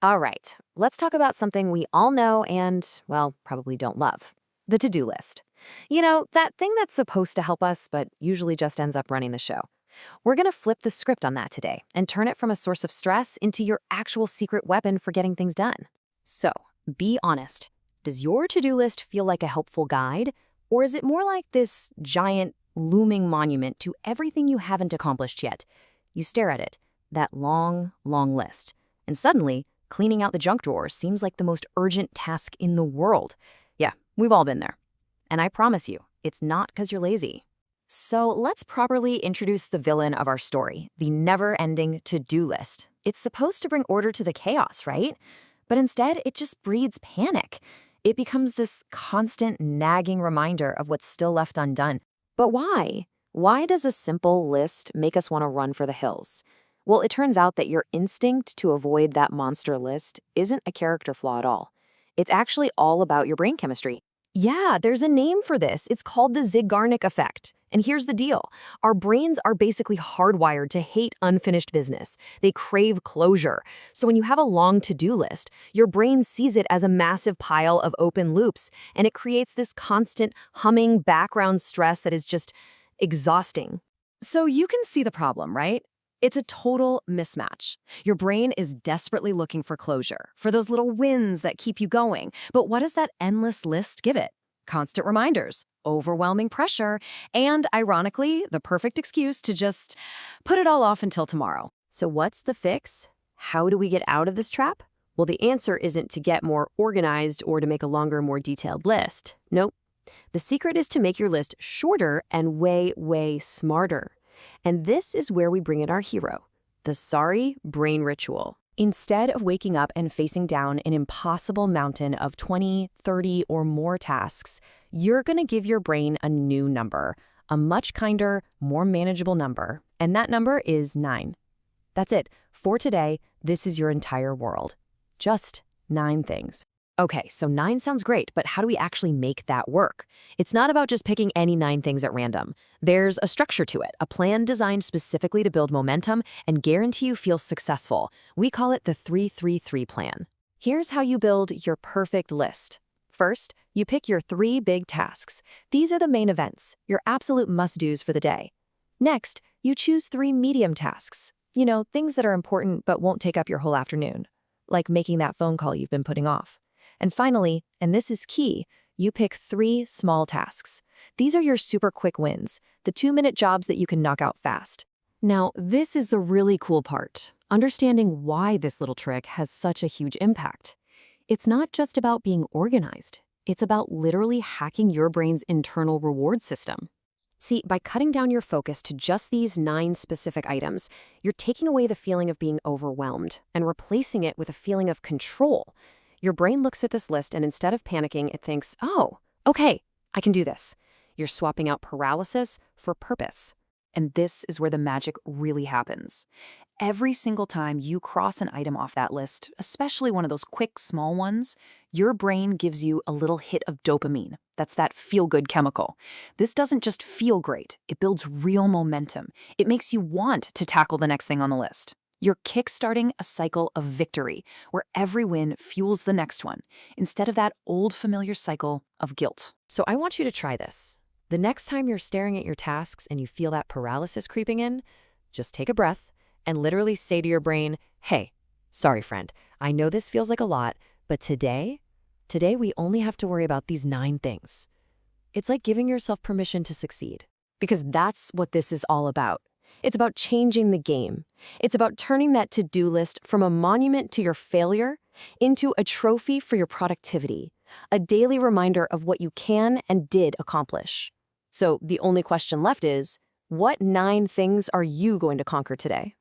All right, let's talk about something we all know and, well, probably don't love. The to-do list. You know, that thing that's supposed to help us, but usually just ends up running the show. We're going to flip the script on that today and turn it from a source of stress into your actual secret weapon for getting things done. So, be honest. Does your to-do list feel like a helpful guide, or is it more like this giant, looming monument to everything you haven't accomplished yet? You stare at it, that long, long list, and suddenly, cleaning out the junk drawer seems like the most urgent task in the world. Yeah, we've all been there. And I promise you, it's not because you're lazy. So let's properly introduce the villain of our story, the never-ending to-do list. It's supposed to bring order to the chaos, right? But instead, it just breeds panic. It becomes this constant nagging reminder of what's still left undone. But why? Why does a simple list make us want to run for the hills? Well, it turns out that your instinct to avoid that monster list isn't a character flaw at all. It's actually all about your brain chemistry. Yeah, there's a name for this. It's called the Zeigarnik effect. And here's the deal. Our brains are basically hardwired to hate unfinished business. They crave closure. So when you have a long to-do list, your brain sees it as a massive pile of open loops, and it creates this constant humming background stress that is just exhausting. So you can see the problem, right? It's a total mismatch. Your brain is desperately looking for closure, for those little wins that keep you going. But what does that endless list give it? Constant reminders, overwhelming pressure, and, ironically, the perfect excuse to just put it all off until tomorrow. So what's the fix? How do we get out of this trap? Well, the answer isn't to get more organized or to make a longer, more detailed list. Nope. The secret is to make your list shorter and way, way smarter. And this is where we bring in our hero, the sorry brain ritual. Instead of waking up and facing down an impossible mountain of 20, 30, or more tasks, you're going to give your brain a new number, a much kinder, more manageable number. And that number is 9. That's it. For today, this is your entire world. Just 9 things. Okay, so 9 sounds great, but how do we actually make that work? It's not about just picking any 9 things at random. There's a structure to it, a plan designed specifically to build momentum and guarantee you feel successful. We call it the 3-3-3 plan. Here's how you build your perfect list. First, you pick your 3 big tasks. These are the main events, your absolute must-dos for the day. Next, you choose 3 medium tasks. You know, things that are important but won't take up your whole afternoon, like making that phone call you've been putting off. And finally, and this is key, you pick 3 small tasks. These are your super quick wins, the 2-minute jobs that you can knock out fast. Now, this is the really cool part, understanding why this little trick has such a huge impact. It's not just about being organized. It's about literally hacking your brain's internal reward system. See, by cutting down your focus to just these 9 specific items, you're taking away the feeling of being overwhelmed and replacing it with a feeling of control. Your brain looks at this list and instead of panicking, it thinks, oh, okay, I can do this. You're swapping out paralysis for purpose. And this is where the magic really happens. Every single time you cross an item off that list, especially one of those quick, small ones, your brain gives you a little hit of dopamine. That's that feel-good chemical. This doesn't just feel great. It builds real momentum. It makes you want to tackle the next thing on the list. You're kickstarting a cycle of victory, where every win fuels the next one, instead of that old familiar cycle of guilt. So I want you to try this. The next time you're staring at your tasks and you feel that paralysis creeping in, just take a breath and literally say to your brain, hey, sorry friend, I know this feels like a lot, but today we only have to worry about these 9 things. It's like giving yourself permission to succeed, because that's what this is all about. It's about changing the game. It's about turning that to-do list from a monument to your failure into a trophy for your productivity, a daily reminder of what you can and did accomplish. So the only question left is, what 9 things are you going to conquer today?